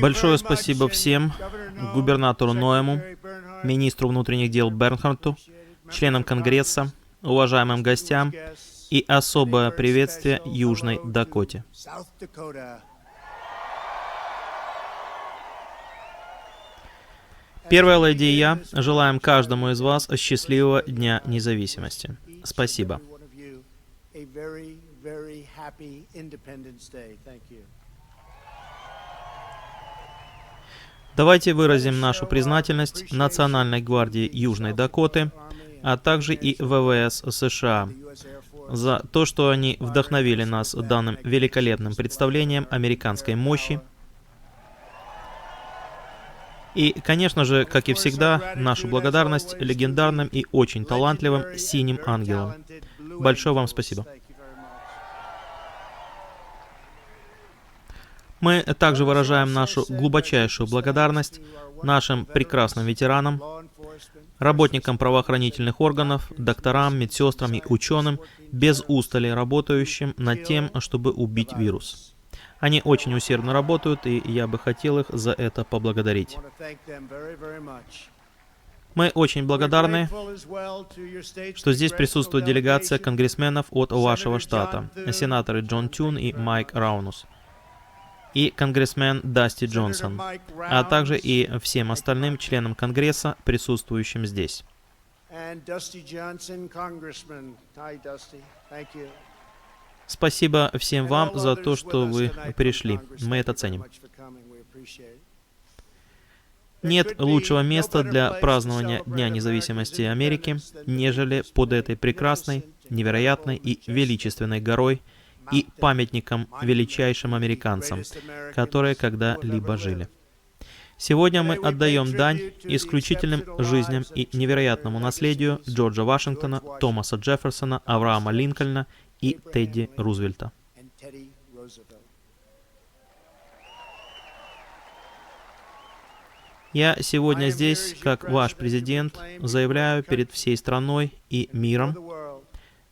Большое спасибо всем, губернатору Ноэму, министру внутренних дел Бернхарту, членам Конгресса, уважаемым гостям и особое приветствие Южной Дакоте. Первая леди и я желаем каждому из вас счастливого Дня независимости. Спасибо. Давайте выразим нашу признательность Национальной гвардии Южной Дакоты, а также и ВВС США за то, что они вдохновили нас данным великолепным представлением американской мощи. И, конечно же, как и всегда, нашу благодарность легендарным и очень талантливым «Синим ангелам». Большое вам спасибо. Мы также выражаем нашу глубочайшую благодарность нашим прекрасным ветеранам, работникам правоохранительных органов, докторам, медсестрам и ученым, без устали работающим над тем, чтобы убить вирус. Они очень усердно работают, и я бы хотел их за это поблагодарить. Мы очень благодарны, что здесь присутствует делегация конгрессменов от вашего штата, сенаторы Джон Тюн и Майк Раунус, и конгрессмен Дасти Джонсон, а также и всем остальным членам Конгресса, присутствующим здесь. Спасибо всем вам за то, что вы пришли. Мы это ценим. Нет лучшего места для празднования Дня независимости Америки, нежели под этой прекрасной, невероятной и величественной горой и памятником величайшим американцам, которые когда-либо жили. Сегодня мы отдаем дань исключительным жизням и невероятному наследию Джорджа Вашингтона, Томаса Джефферсона, Авраама Линкольна и Тедди Рузвельта. Я сегодня здесь, как ваш президент, заявляю перед всей страной и миром: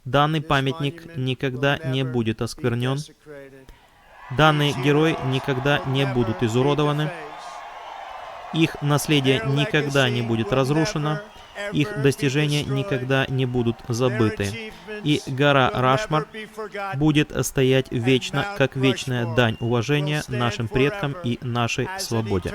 данный памятник никогда не будет осквернен, данные герои никогда не будут изуродованы, их наследие никогда не будет разрушено, их достижения никогда не будут забыты, и гора Рашмар будет стоять вечно, как вечная дань уважения нашим предкам и нашей свободе.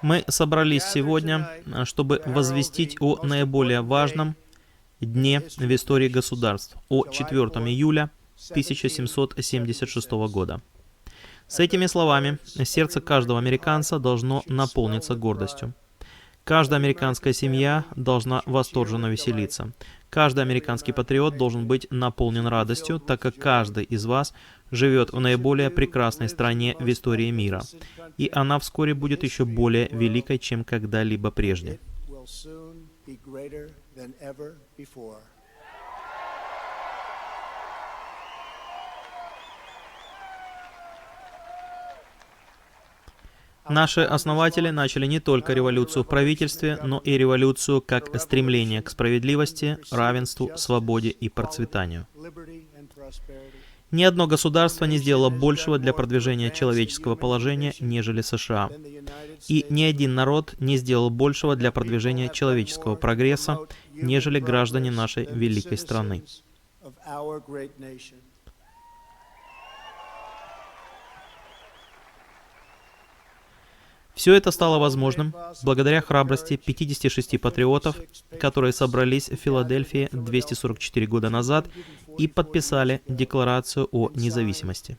Мы собрались сегодня, чтобы возвестить о наиболее важном дне в истории государств, о 4 июля 1776 года. С этими словами сердце каждого американца должно наполниться гордостью. Каждая американская семья должна восторженно веселиться. Каждый американский патриот должен быть наполнен радостью, так как каждый из вас живет в наиболее прекрасной стране в истории мира, и она вскоре будет еще более великой, чем когда-либо прежде. Наши основатели начали не только революцию в правительстве, но и революцию как стремление к справедливости, равенству, свободе и процветанию. Ни одно государство не сделало большего для продвижения человеческого положения, нежели США. И ни один народ не сделал большего для продвижения человеческого прогресса, нежели граждане нашей великой страны. Все это стало возможным благодаря храбрости 56 патриотов, которые собрались в Филадельфии 244 года назад и подписали Декларацию о независимости.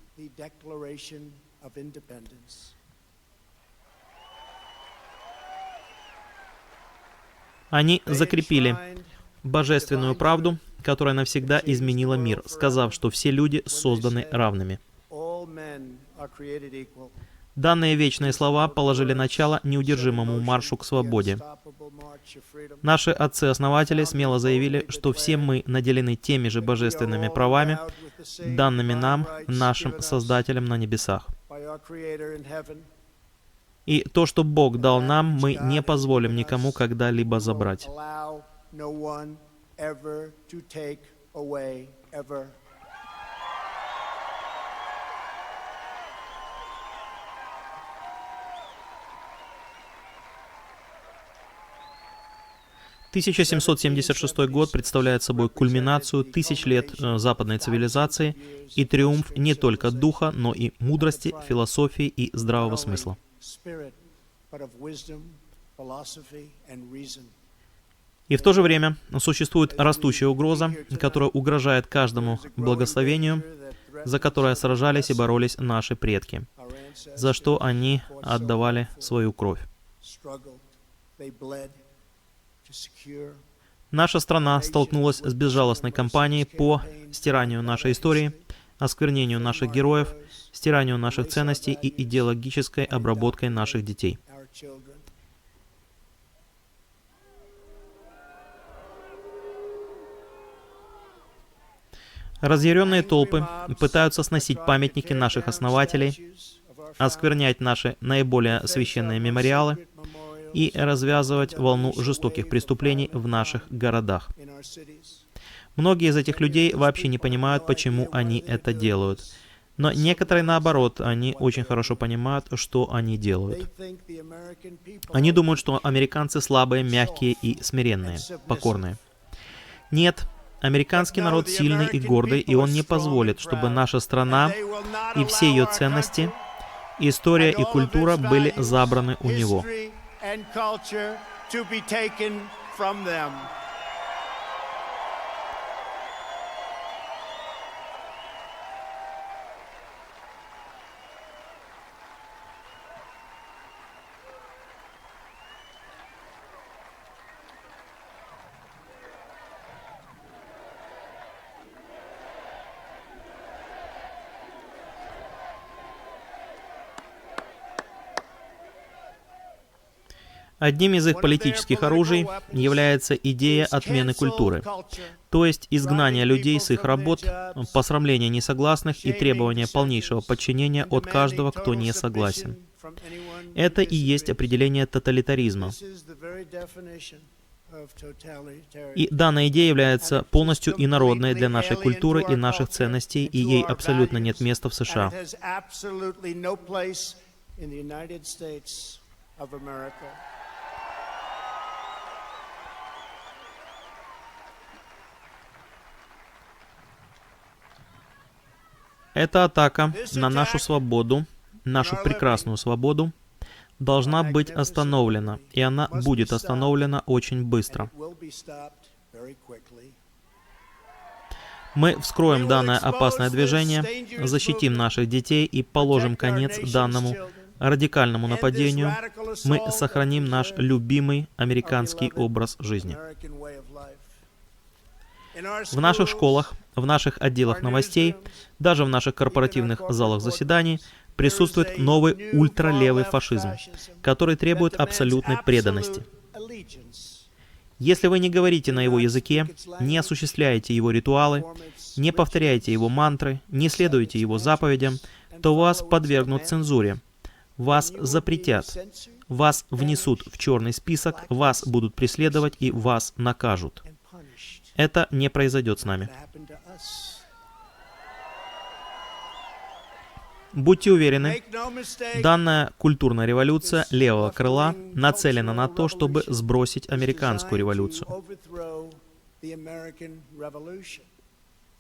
Они закрепили божественную правду, которая навсегда изменила мир, сказав, что все люди созданы равными. Данные вечные слова положили начало неудержимому маршу к свободе. Наши отцы-основатели смело заявили, что все мы наделены теми же божественными правами, данными нам, нашим Создателем на небесах. И то, что Бог дал нам, мы не позволим никому когда-либо забрать. 1776 год представляет собой кульминацию тысяч лет западной цивилизации и триумф не только духа, но и мудрости, философии и здравого смысла. И в то же время существует растущая угроза, которая угрожает каждому благословению, за которое сражались и боролись наши предки, за что они отдавали свою кровь. Наша страна столкнулась с безжалостной кампанией по стиранию нашей истории, осквернению наших героев, стиранию наших ценностей и идеологической обработкой наших детей. Разъяренные толпы пытаются сносить памятники наших основателей, осквернять наши наиболее священные мемориалы и развязывать волну жестоких преступлений в наших городах. Многие из этих людей вообще не понимают, почему они это делают. Но некоторые, наоборот, они очень хорошо понимают, что они делают. Они думают, что американцы слабые, мягкие и смиренные, покорные. Нет, американский народ сильный и гордый, и он не позволит, чтобы наша страна и все ее ценности, история и культура были забраны у него. Одним из их политических оружий является идея отмены культуры, то есть изгнание людей с их работ, посрамление несогласных и требование полнейшего подчинения от каждого, кто не согласен. Это и есть определение тоталитаризма. И данная идея является полностью инородной для нашей культуры и наших ценностей, и ей абсолютно нет места в США. Эта атака на нашу свободу, нашу прекрасную свободу, должна быть остановлена, и она будет остановлена очень быстро. Мы вскроем данное опасное движение, защитим наших детей и положим конец данному радикальному нападению. Мы сохраним наш любимый американский образ жизни. В наших школах, в наших отделах новостей, даже в наших корпоративных залах заседаний присутствует новый ультралевый фашизм, который требует абсолютной преданности. Если вы не говорите на его языке, не осуществляете его ритуалы, не повторяете его мантры, не следуете его заповедям, то вас подвергнут цензуре, вас запретят, вас внесут в черный список, вас будут преследовать и вас накажут. Это не произойдет с нами. Будьте уверены, данная культурная революция левого крыла нацелена на то, чтобы сбросить американскую революцию.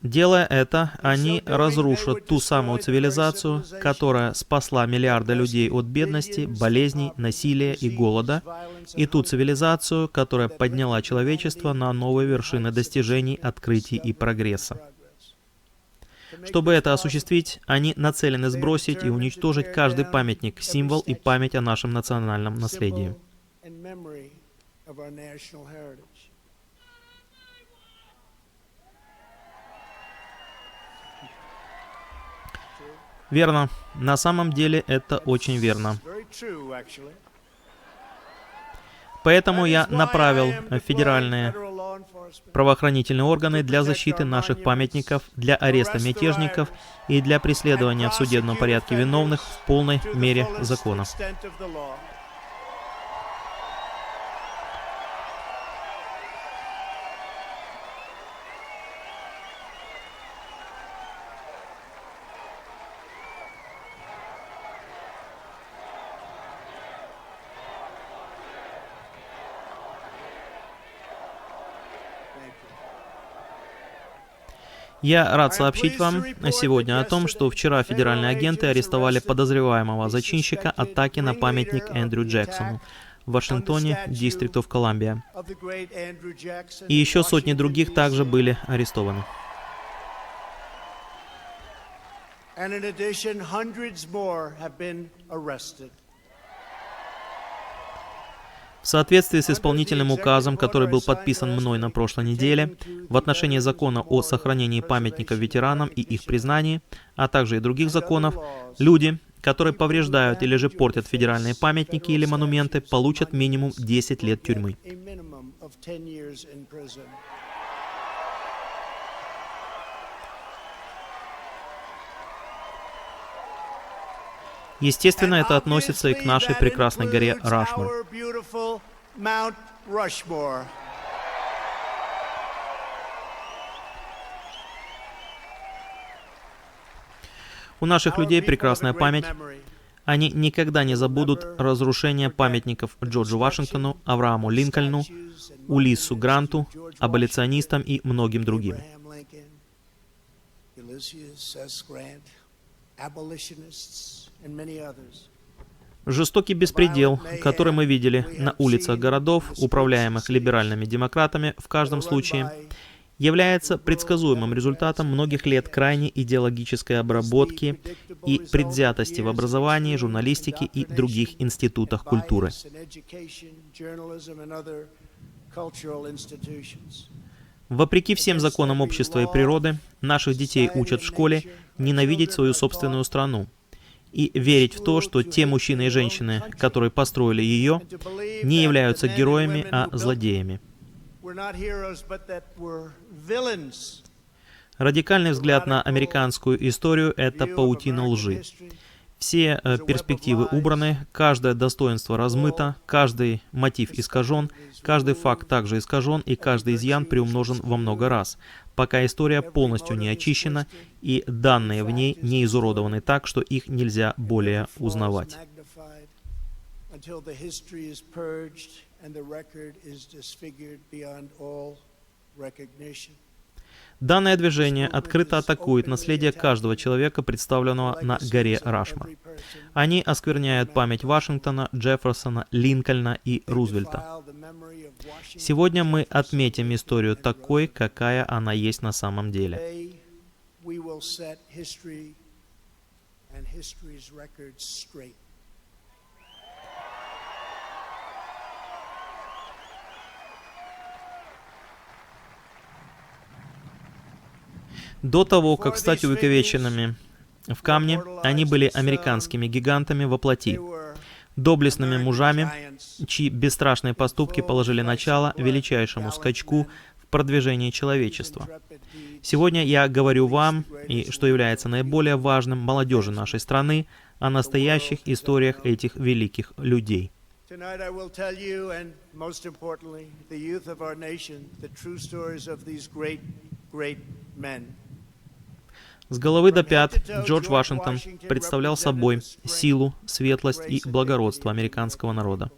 Делая это, они разрушат ту самую цивилизацию, которая спасла миллиарды людей от бедности, болезней, насилия и голода, и ту цивилизацию, которая подняла человечество на новые вершины достижений, открытий и прогресса. Чтобы это осуществить, они нацелены сбросить и уничтожить каждый памятник, символ и память о нашем национальном наследии. Верно. На самом деле это очень верно. Поэтому я направил федеральные правоохранительные органы для защиты наших памятников, для ареста мятежников и для преследования в судебном порядке виновных в полной мере закона. Я рад сообщить вам сегодня о том, что вчера федеральные агенты арестовали подозреваемого зачинщика атаки на памятник Эндрю Джексону в Вашингтоне, District of Columbia. И еще сотни других также были арестованы. В соответствии с исполнительным указом, который был подписан мной на прошлой неделе, в отношении закона о сохранении памятников ветеранам и их признании, а также и других законов, люди, которые повреждают или же портят федеральные памятники или монументы, получат минимум 10 лет тюрьмы. Естественно, это относится и к нашей прекрасной горе Рашмор. У наших людей прекрасная память. Они никогда не забудут разрушение памятников Джорджу Вашингтону, Аврааму Линкольну, Улиссу Гранту, аболиционистам и многим другим. Жестокий беспредел, который мы видели на улицах городов, управляемых либеральными демократами, в каждом случае, является предсказуемым результатом многих лет крайней идеологической обработки и предвзятости в образовании, журналистике и других институтах культуры. Вопреки всем законам общества и природы, наших детей учат в школе ненавидеть свою собственную страну и верить в то, что те мужчины и женщины, которые построили ее, не являются героями, а злодеями. Радикальный взгляд на американскую историю — это паутина лжи. Все перспективы убраны, каждое достоинство размыто, каждый мотив искажен, каждый факт также искажен и каждый изъян приумножен во много раз, пока история полностью не очищена и данные в ней не изуродованы так, что их нельзя более узнавать. Данное движение открыто атакует наследие каждого человека, представленного на горе Рашмор. Они оскверняют память Вашингтона, Джефферсона, Линкольна и Рузвельта. Сегодня мы отметим историю такой, какая она есть на самом деле. До того, как стать увековеченными в камне, они были американскими гигантами во плоти, доблестными мужами, чьи бесстрашные поступки положили начало величайшему скачку в продвижении человечества. Сегодня я говорю вам, и что является наиболее важным, молодежи нашей страны, о настоящих историях этих великих людей. С головы до пят Джордж Вашингтон представлял собой силу, светлость и благородство американского народа.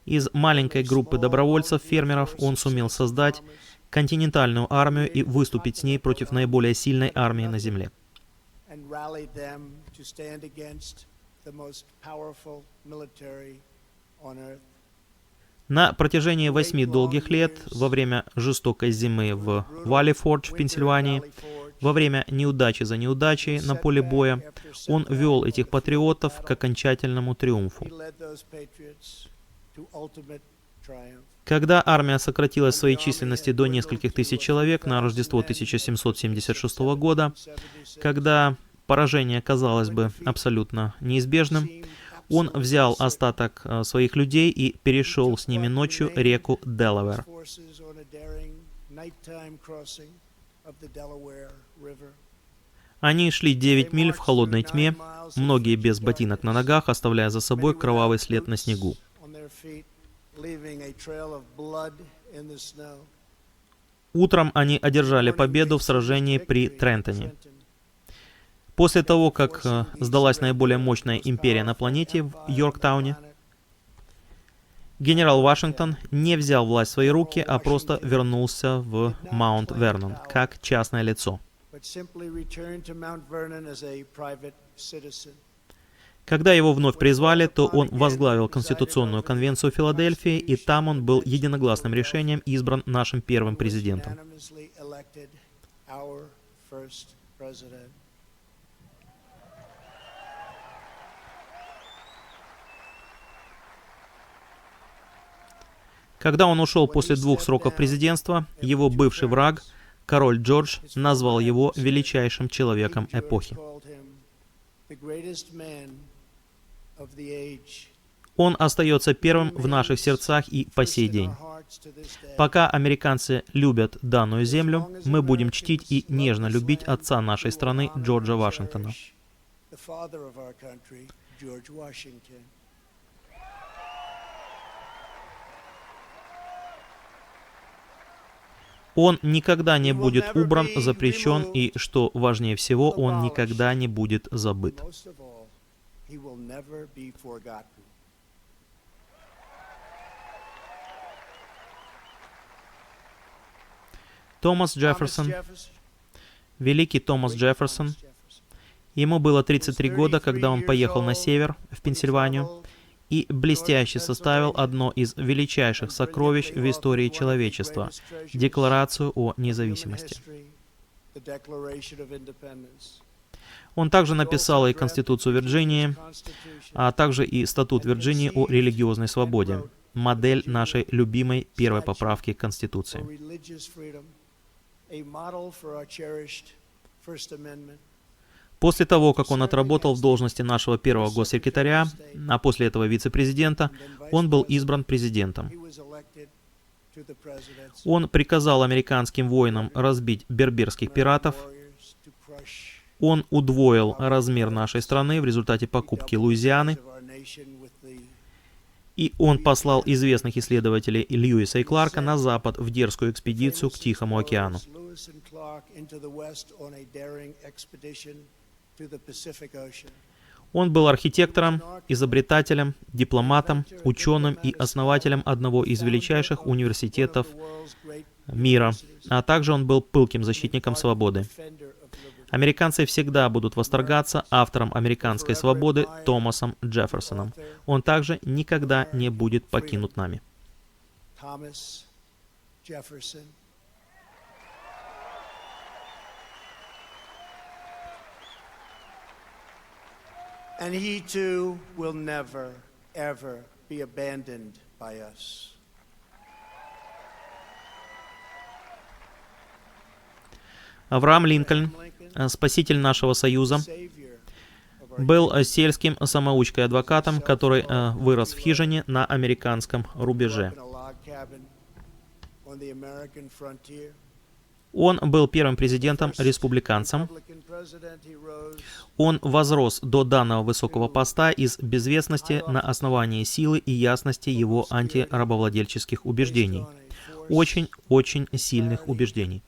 Из маленькой группы добровольцев-фермеров он сумел создать континентальную армию и выступить с ней против наиболее сильной армии на земле. На протяжении 8 долгих лет, во время жестокой зимы в Валли-Фордж в Пенсильвании, во время неудачи за неудачей на поле боя, он вел этих патриотов к окончательному триумфу. Когда армия сократилась в своей численности до нескольких тысяч человек на Рождество 1776 года, когда поражение казалось бы абсолютно неизбежным, он взял остаток своих людей и перешел с ними ночью реку Делавэр. Они шли 9 миль в холодной тьме, многие без ботинок на ногах, оставляя за собой кровавый след на снегу. Утром они одержали победу в сражении при Трентоне. После того, как сдалась наиболее мощная империя на планете в Йорктауне, генерал Вашингтон не взял власть в свои руки, а просто вернулся в Маунт-Вернон как частное лицо. Когда его вновь призвали, то он возглавил Конституционную конвенцию Филадельфии, и там он был единогласным решением избран нашим первым президентом. Когда он ушел после 2 сроков президентства, его бывший враг, король Джордж, назвал его величайшим человеком эпохи. Он остается первым в наших сердцах и по сей день. Пока американцы любят данную землю, мы будем чтить и нежно любить отца нашей страны Джорджа Вашингтона. Он никогда не будет убран, запрещен, и, что важнее всего, он никогда не будет забыт. Томас Джефферсон, великий Томас Джефферсон, ему было 33 года, когда он поехал на север, в Пенсильванию, и блестяще составил одно из величайших сокровищ в истории человечества — Декларацию о независимости. Он также написал и Конституцию Вирджинии, а также и Статут Вирджинии о религиозной свободе, модель нашей любимой первой поправки к Конституции. После того, как он отработал в должности нашего первого госсекретаря, а после этого вице-президента, он был избран президентом. Он приказал американским воинам разбить берберских пиратов. Он удвоил размер нашей страны в результате покупки Луизианы. И он послал известных исследователей Льюиса и Кларка на запад в дерзкую экспедицию к Тихому океану. Он был архитектором, изобретателем, дипломатом, ученым и основателем одного из величайших университетов мира, а также он был пылким защитником свободы. Американцы всегда будут восторгаться автором американской свободы Томасом Джефферсоном. Он также никогда не будет покинут нами. And he too will never, ever be abandoned by us. Авраам Линкольн, спаситель нашего Союза, был сельским самоучкой-адвокатом, который вырос в хижине на американском рубеже. Он был первым президентом-республиканцем. Он возрос до данного высокого поста из безвестности на основании силы и ясности его антирабовладельческих убеждений. Очень сильных убеждений.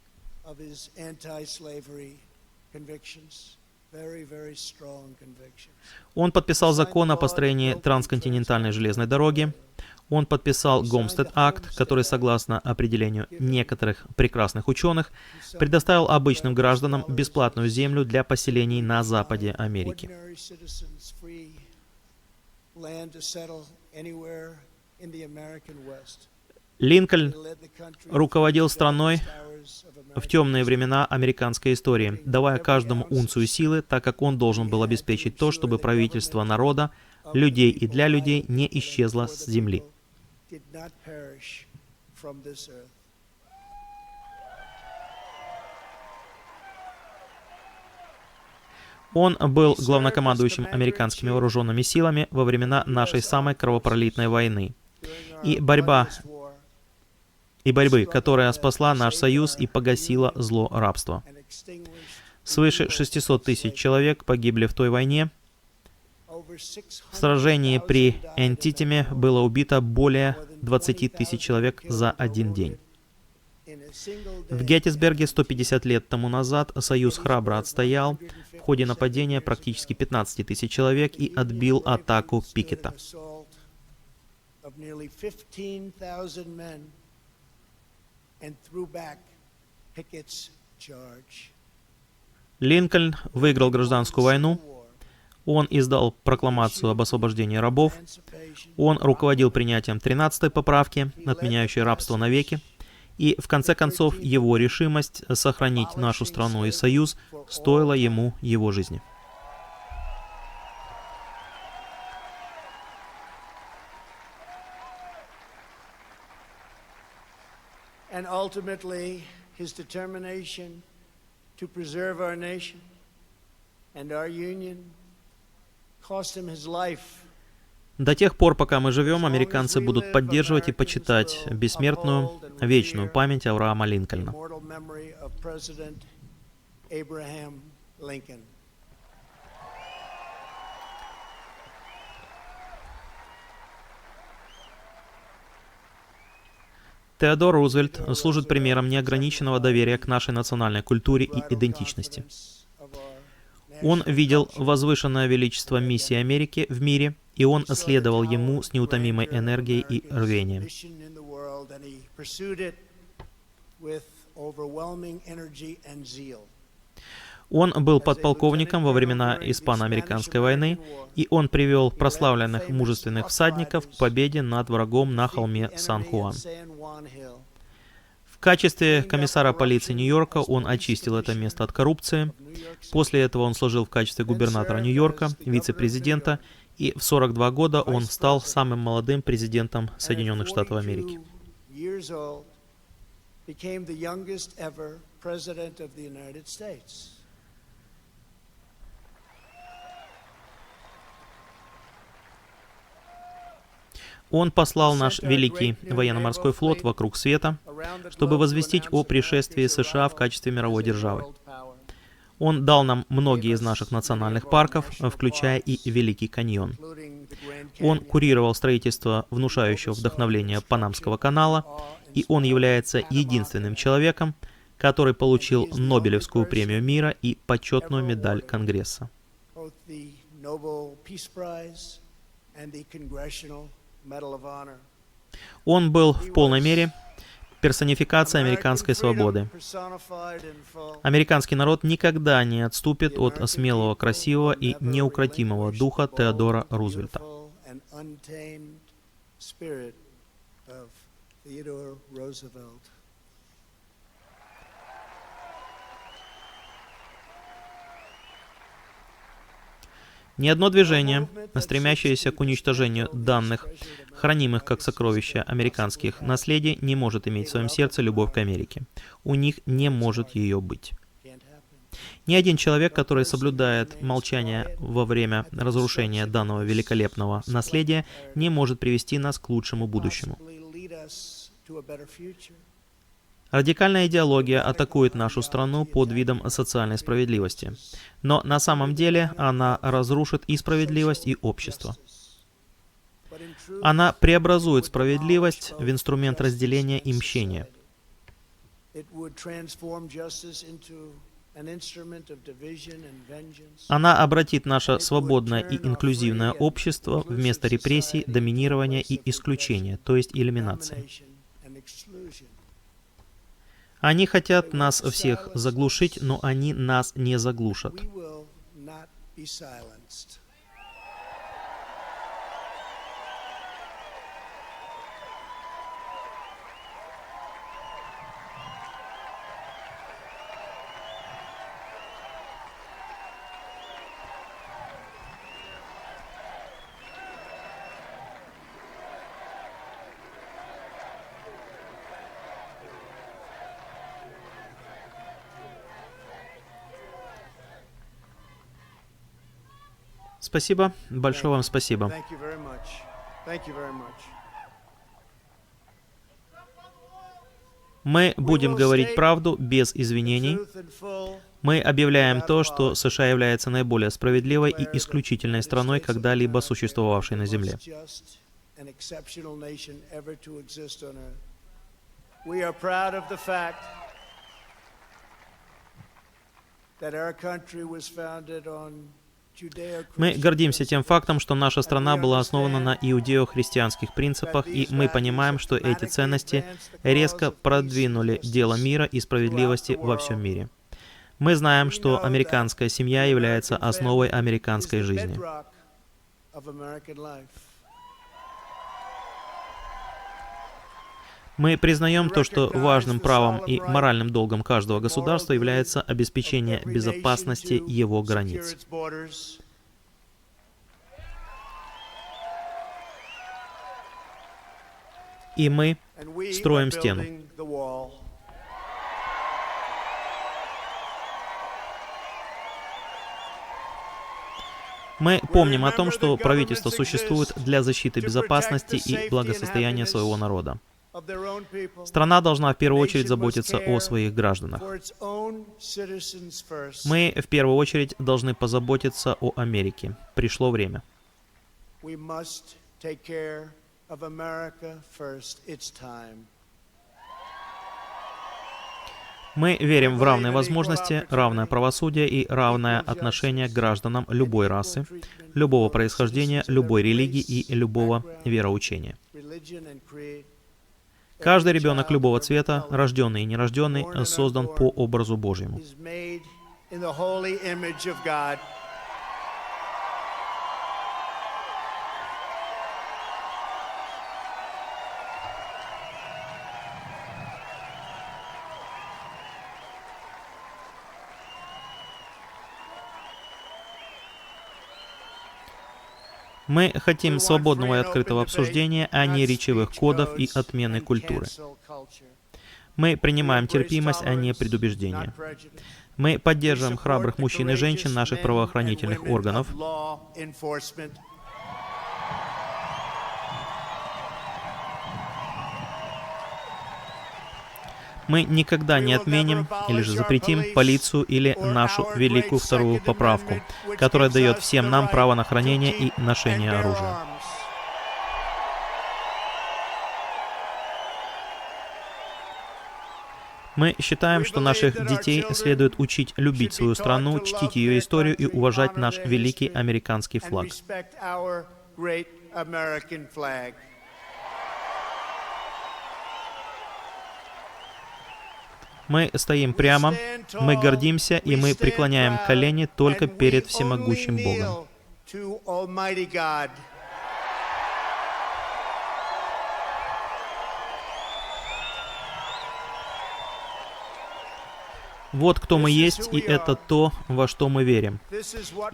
Он подписал закон о построении трансконтинентальной железной дороги. Он подписал Гомстед-акт, который, согласно определению некоторых прекрасных ученых, предоставил обычным гражданам бесплатную землю для поселений на западе Америки. Линкольн руководил страной в темные времена американской истории, давая каждому унцию силы, так как он должен был обеспечить то, чтобы правительство народа, людей и для людей не исчезло с земли. Он был главнокомандующим американскими вооруженными силами во времена нашей самой кровопролитной войны и борьбы, которая спасла наш союз и погасила зло рабства. Свыше 600 тысяч человек погибли в той войне. В сражении при Энтитиме было убито более 20 тысяч человек за один день. В Геттисберге 150 лет тому назад Союз храбро отстоял в ходе нападения практически 15 тысяч человек и отбил атаку Пикета. Линкольн выиграл гражданскую войну. Он издал прокламацию об освобождении рабов. Он руководил принятием 13-й поправки, отменяющей рабство навеки. И, в конце концов, его решимость сохранить нашу страну и союз стоила ему его жизни. And ultimately, his determination to preserve our nation and our union cost him his life. До тех пор, пока мы живем, американцы будут поддерживать и почитать бессмертную, вечную память Авраама Линкольна. Теодор Рузвельт служит примером неограниченного доверия к нашей национальной культуре и идентичности. Он видел возвышенное величество миссии Америки в мире, и он следовал ему с неутомимой энергией и рвением. Он был подполковником во времена Испано-Американской войны, и он привел прославленных мужественных всадников к победе над врагом на холме Сан-Хуан. В качестве комиссара полиции Нью-Йорка он очистил это место от коррупции. После этого он служил в качестве губернатора Нью-Йорка, вице-президента, и в 42 года он стал самым молодым президентом Соединенных Штатов Америки. Он послал наш великий военно-морской флот вокруг света, чтобы возвестить о пришествии США в качестве мировой державы. Он дал нам многие из наших национальных парков, включая и Великий каньон. Он курировал строительство внушающего вдохновения Панамского канала, и он является единственным человеком, который получил Нобелевскую премию мира и почетную медаль Конгресса. Он был в полной мере персонификацией американской свободы. Американский народ никогда не отступит от смелого, красивого и неукротимого духа Теодора Рузвельта. Ни одно движение, стремящееся к уничтожению данных, хранимых как сокровища американских наследий, не может иметь в своем сердце любовь к Америке. У них не может ее быть. Ни один человек, который соблюдает молчание во время разрушения данного великолепного наследия, не может привести нас к лучшему будущему. Радикальная идеология атакует нашу страну под видом социальной справедливости. Но на самом деле она разрушит и справедливость, и общество. Она преобразует справедливость в инструмент разделения и мщения. Она обратит наше свободное и инклюзивное общество вместо репрессий, доминирования и исключения, то есть элиминации. Они хотят нас всех заглушить, но они нас не заглушат. Спасибо, большое вам спасибо. Thank you very much. Thank you very much. Мы будем говорить правду без извинений. Truth in full. Мы объявляем то, что США является наиболее справедливой и исключительной страной, когда-либо существовавшей на Земле. An exceptional nation ever to exist on earth. We are proud of the fact that our country was founded on Мы гордимся тем фактом, что наша страна была основана на иудео-христианских принципах, и мы понимаем, что эти ценности резко продвинули дело мира и справедливости во всем мире. Мы знаем, что американская семья является основой американской жизни. Мы признаем то, что важным правом и моральным долгом каждого государства является обеспечение безопасности его границ. И мы строим стену. Мы помним о том, что правительство существует для защиты безопасности и благосостояния своего народа. Страна должна в первую очередь заботиться о своих гражданах. Мы в первую очередь должны позаботиться о Америке. Пришло время. Мы верим в равные возможности, равное правосудие и равное отношение к гражданам любой расы, любого происхождения, любой религии и любого вероучения. Каждый ребенок любого цвета, рожденный и нерожденный, создан по образу Божьему. Мы хотим свободного и открытого обсуждения, а не речевых кодов и отмены культуры. Мы принимаем терпимость, а не предубеждение. Мы поддерживаем храбрых мужчин и женщин наших правоохранительных органов. Мы никогда не отменим или же запретим полицию или нашу великую вторую поправку, которая дает всем нам право на хранение и ношение оружия. Мы считаем, что наших детей следует учить любить свою страну, чтить ее историю и уважать наш великий американский флаг. Мы стоим прямо, мы гордимся и мы преклоняем колени только перед всемогущим Богом. Вот кто мы есть, и это то, во что мы верим.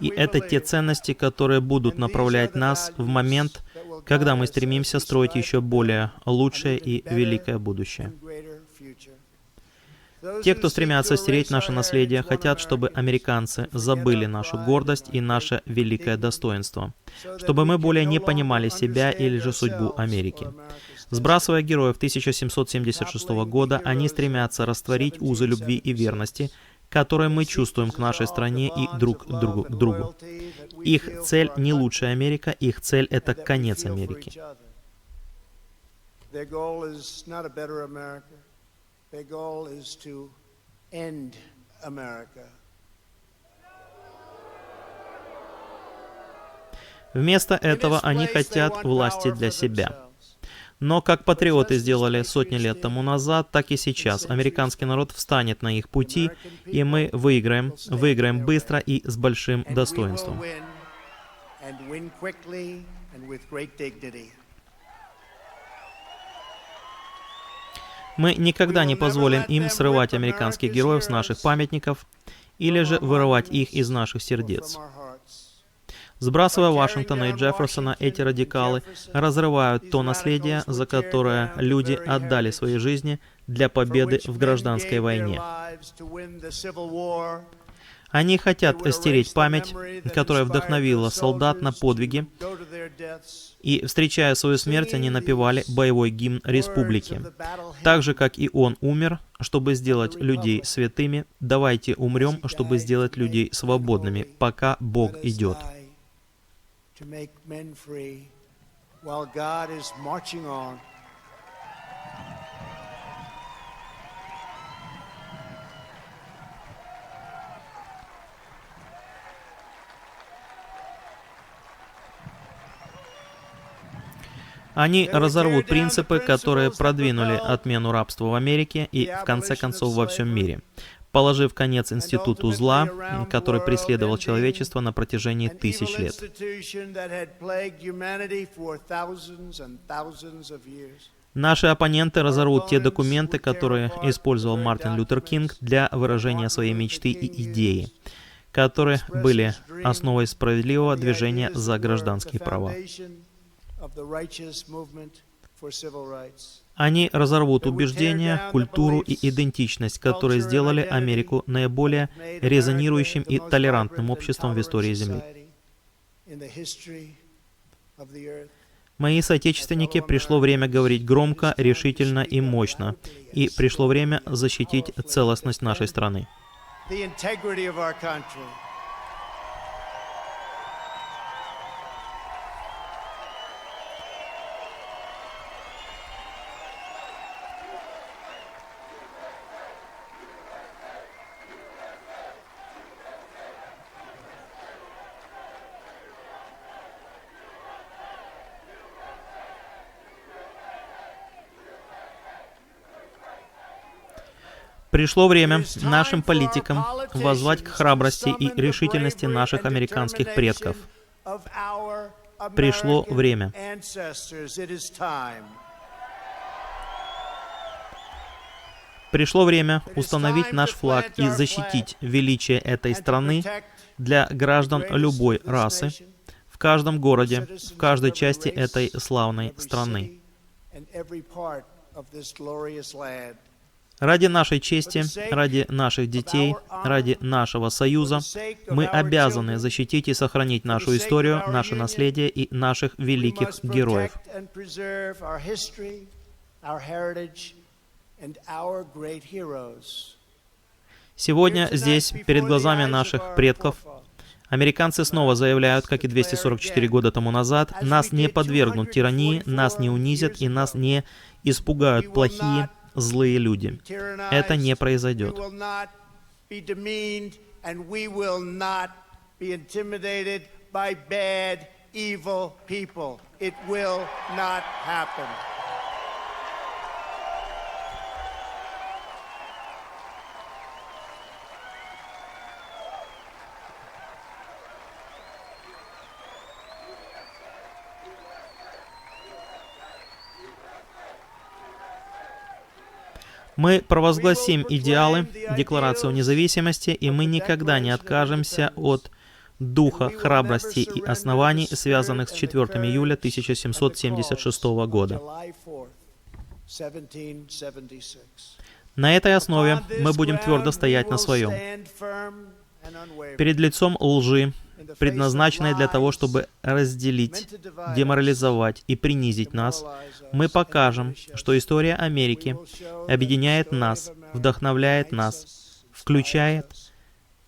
И это те ценности, которые будут направлять нас в момент, когда мы стремимся строить еще более лучшее и великое будущее. Те, кто стремятся стереть наше наследие, хотят, чтобы американцы забыли нашу гордость и наше великое достоинство, чтобы мы более не понимали себя или же судьбу Америки. Сбрасывая героев 1776 года, они стремятся растворить узы любви и верности, которые мы чувствуем к нашей стране и друг к другу. Их цель не лучшая Америка, их цель — это конец Америки. Their goal is to end America. Вместо этого они хотят власти для себя. Но как патриоты сделали сотни лет тому назад, так и сейчас американский народ встанет на их пути, и мы выиграем быстро и с большим достоинством. Мы никогда не позволим им срывать американских героев с наших памятников или же вырывать их из наших сердец. Сбрасывая Вашингтона и Джефферсона, эти радикалы разрывают то наследие, за которое люди отдали свои жизни для победы в гражданской войне. Они хотят стереть память, которая вдохновила солдат на подвиги, и, встречая свою смерть, они напевали боевой гимн республики. Так же, как и он умер, чтобы сделать людей святыми, давайте умрем, чтобы сделать людей свободными, пока Бог идет. Они разорвут принципы, которые продвинули отмену рабства в Америке и, в конце концов, во всем мире, положив конец институту зла, который преследовал человечество на протяжении тысяч лет. Наши оппоненты разорвут те документы, которые использовал Мартин Лютер Кинг для выражения своей мечты и идеи, которые были основой справедливого движения за гражданские права. Они разорвут убеждения, культуру и идентичность, которые сделали Америку наиболее резонирующим и толерантным обществом в истории Земли. Мои соотечественники, пришло время говорить громко, решительно и мощно, и пришло время защитить целостность нашей страны. Пришло время нашим политикам воззвать к храбрости и решительности наших американских предков. Пришло время. Пришло время установить наш флаг и защитить величие этой страны для граждан любой расы в каждом городе, в каждой части этой славной страны. Ради нашей чести, ради наших детей, ради нашего союза мы обязаны защитить и сохранить нашу историю, наше наследие и наших великих героев. Сегодня здесь, перед глазами наших предков, американцы снова заявляют, как и 244 года тому назад, нас не подвергнут тирании, нас не унизят и нас не испугают плохие, злые люди. Это не произойдет. Мы провозгласим идеалы, Декларацию независимости, и мы никогда не откажемся от духа храбрости и оснований, связанных с 4 июля 1776 года. На этой основе мы будем твердо стоять на своем. Перед лицом лжи, предназначенной для того, чтобы разделить, деморализовать и принизить нас, мы покажем, что история Америки объединяет нас, вдохновляет нас, включает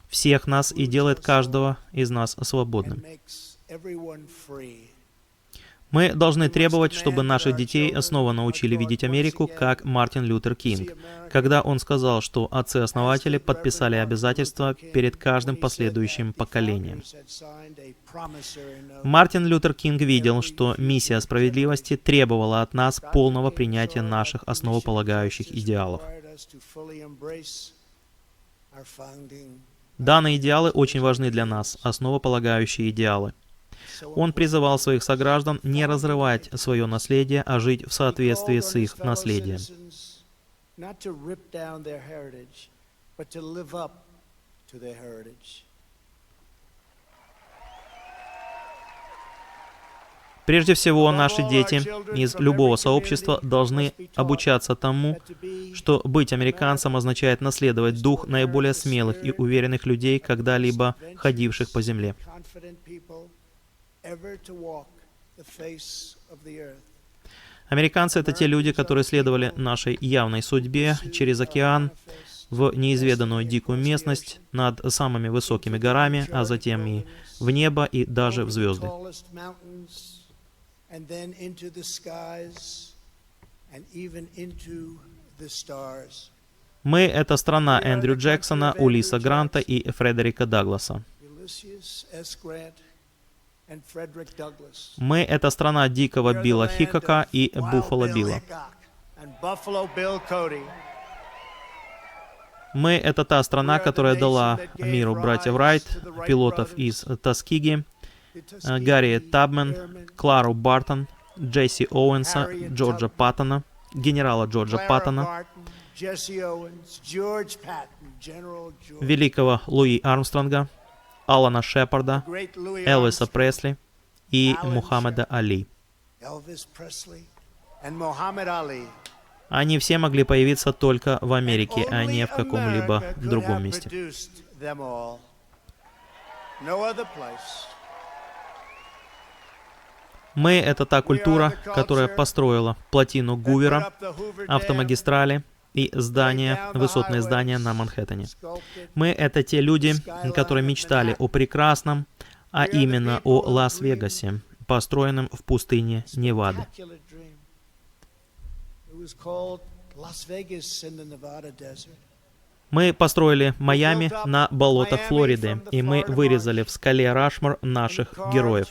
всех нас и делает каждого из нас свободным. Мы должны требовать, чтобы наших детей снова научили видеть Америку, как Мартин Лютер Кинг, когда он сказал, что отцы-основатели подписали обязательства перед каждым последующим поколением. Мартин Лютер Кинг видел, что миссия справедливости требовала от нас полного принятия наших основополагающих идеалов. Данные идеалы очень важны для нас, основополагающие идеалы. Он призывал своих сограждан не разрывать свое наследие, а жить в соответствии с их наследием. Прежде всего, наши дети из любого сообщества должны обучаться тому, что быть американцем означает наследовать дух наиболее смелых и уверенных людей, когда-либо ходивших по земле. Американцы — это те люди, которые следовали нашей явной судьбе через океан, в неизведанную дикую местность, над самыми высокими горами, а затем и в небо, и даже в звезды. Мы — это страна Эндрю Джексона, Улисса Гранта и Фредерика Дагласа. Мы — это страна Дикого Билла Хикока и Буффало Билла. Мы — это та страна, которая дала миру братьев Райт, пилотов из Тоскиги, Гарри Табмен, Клару Бартон, Джесси Оуэнса, Джорджа Паттона, генерала Джорджа Паттона, великого Луи Армстронга, Алана Шепарда, Элвиса Пресли и Мухаммеда Али. Они все могли появиться только в Америке, а не в каком-либо другом месте. Мы — это та культура, которая построила плотину Гувера, автомагистрали и здания, высотные здания на Манхэттене. Мы — это те люди, которые мечтали о прекрасном, а именно о Лас-Вегасе, построенном в пустыне Невады. Мы построили Майами на болотах Флориды, и мы вырезали в скале Рашмор наших героев.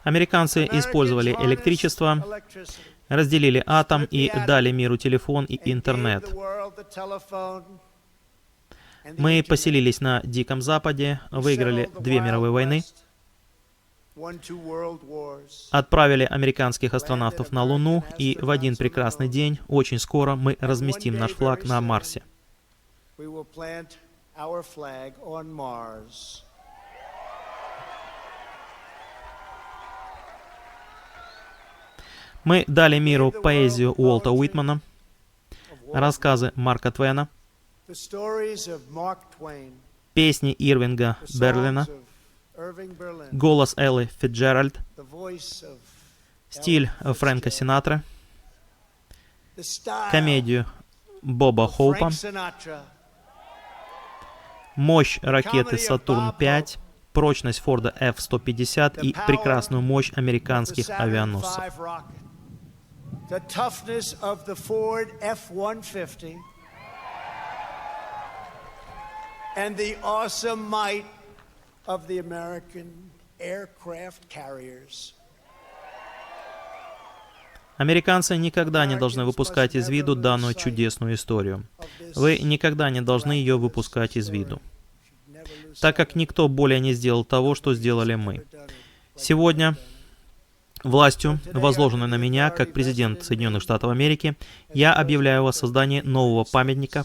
Американцы использовали электричество, разделили атом и дали миру телефон и интернет. Мы поселились на Диком Западе, выиграли 2 мировые войны, отправили американских астронавтов на Луну, и в один прекрасный день, очень скоро, мы разместим наш флаг на Марсе. Мы дали миру поэзию Уолта Уитмана, рассказы Марка Твена, песни Ирвинга Берлина, голос Эллы Фитджеральд, стиль Фрэнка Синатры, комедию Боба Хоупа, мощь ракеты Сатурн-5, прочность Форда F-150 и прекрасную мощь американских авианосцев. The toughness of the Ford F-150 and the awesome might of the American aircraft carriers. Американцы никогда не должны выпускать из виду данную чудесную историю. Вы никогда не должны ее выпускать из виду, так как никто более не сделал того, что сделали мы. Сегодня властью, возложенной на меня как президент Соединенных Штатов Америки, я объявляю о создании нового памятника,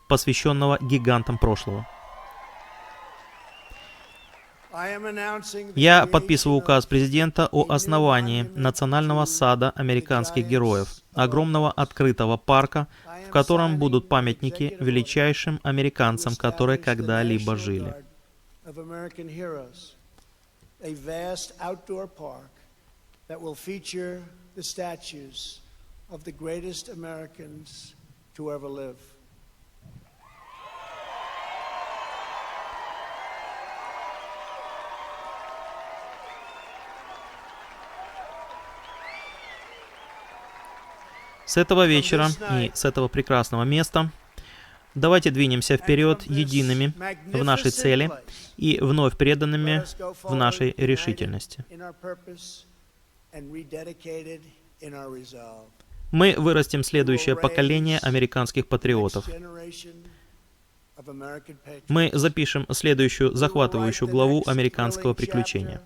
посвященного гигантам прошлого. Я подписываю указ президента о основании Национального сада американских героев, огромного открытого парка, в котором будут памятники величайшим американцам, которые когда-либо жили. That will feature the statues of the greatest Americans to ever live. С этого вечера и с этого прекрасного места давайте двинемся вперед едиными в нашей цели и вновь преданными в нашей решительности. Мы вырастим следующее поколение американских патриотов. Мы запишем следующую захватывающую главу американского приключения.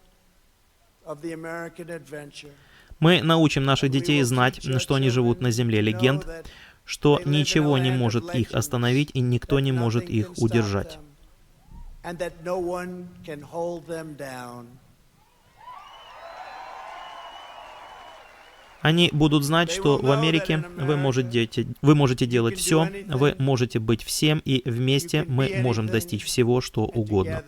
Мы научим наших детей знать, что они живут на земле легенд, что ничего не может их остановить и никто не может их удержать. Они будут знать, что в Америке вы можете делать все, вы можете быть всем, и вместе мы можем достичь всего, что угодно.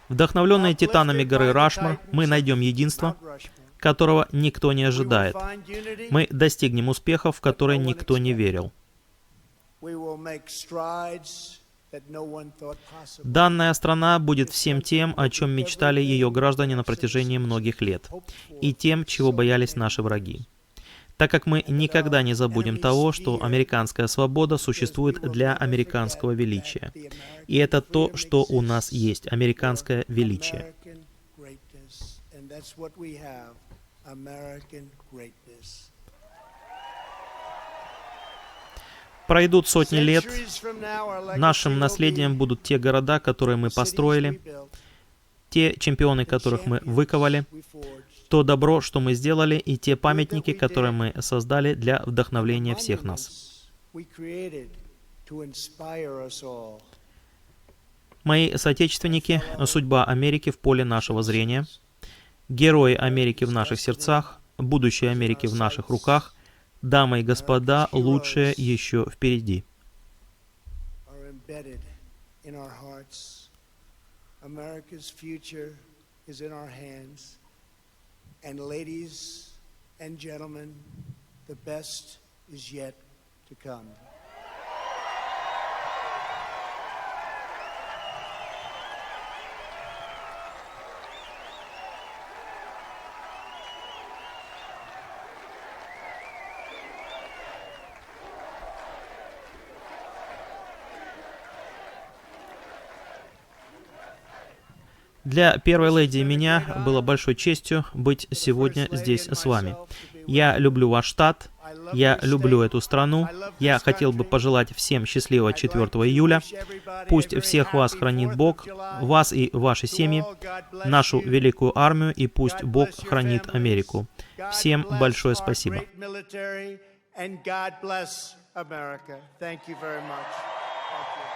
Вдохновленные титанами горы Рашмор, мы найдем единство, которого никто не ожидает. Мы достигнем успехов, в которые никто не верил. Данная страна будет всем тем, о чем мечтали ее граждане на протяжении многих лет, и тем, чего боялись наши враги. Так как мы никогда не забудем того, что американская свобода существует для американского величия. И это то, что у нас есть, американское величие. Пройдут сотни лет, нашим наследием будут те города, которые мы построили, те чемпионы, которых мы выковали, то добро, что мы сделали, и те памятники, которые мы создали для вдохновления всех нас. Мои соотечественники, судьба Америки в поле нашего зрения, герои Америки в наших сердцах, будущее Америки в наших руках, дамы и господа, лучшее еще впереди. And ladies and gentlemen, the best is yet to come. Для первой леди и меня было большой честью быть сегодня здесь с вами. Я люблю ваш штат, я люблю эту страну, я хотел бы пожелать всем счастливого 4 июля. Пусть всех вас хранит Бог, вас и ваши семьи, нашу великую армию, и пусть Бог хранит Америку. Всем большое спасибо. And God bless America. Thank you very much. Thank you.